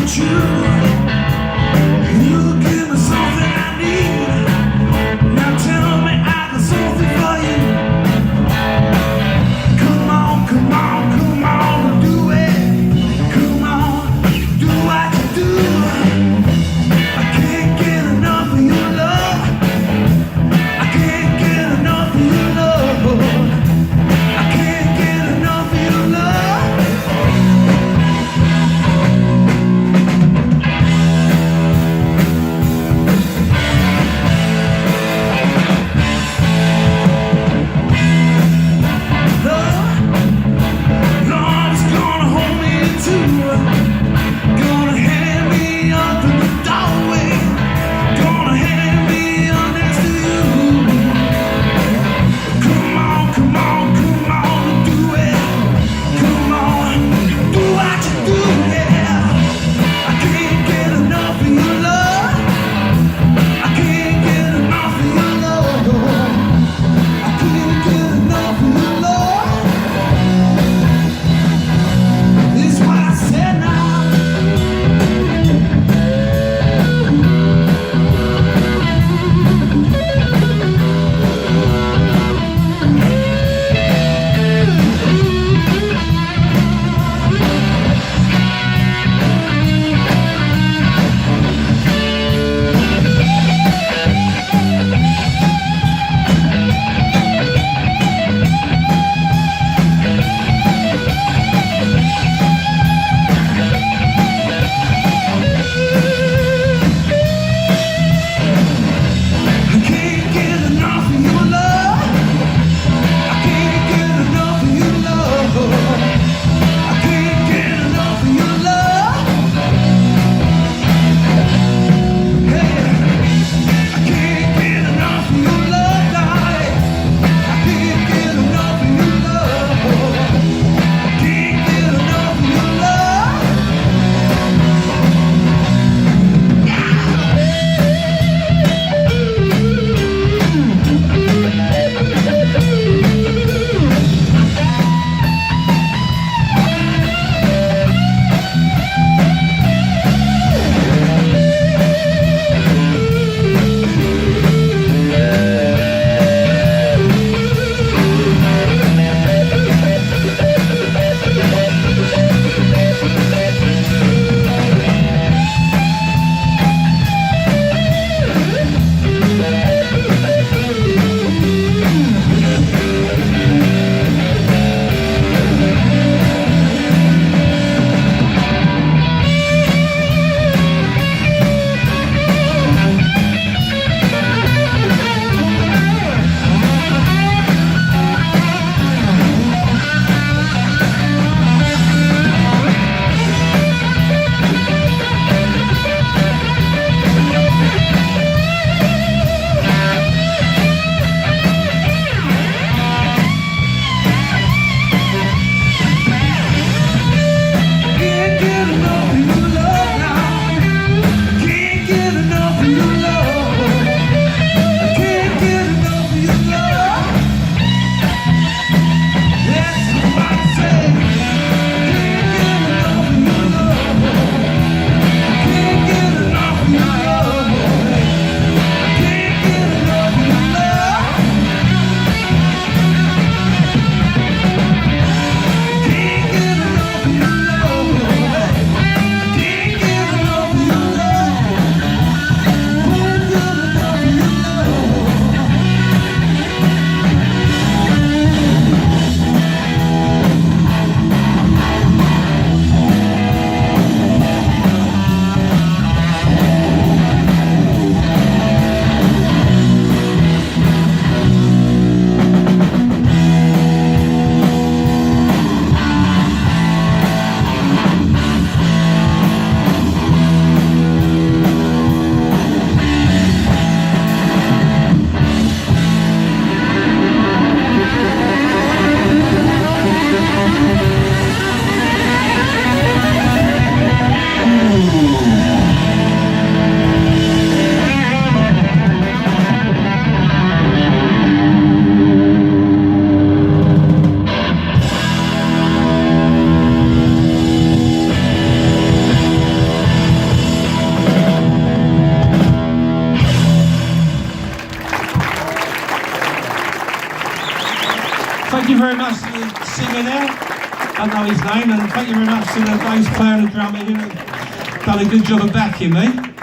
want you. You give me something I need. Now tell me I got something for you. Come on, come on, come on, do it. Come on, do what you do. I can't get enough of your love. I can't get enough of your love. I can't get enough of your love. Thank you very much to the singer there. I don't know his name, and thank you very much to the bass player and the drummer. Done a good job of backing me.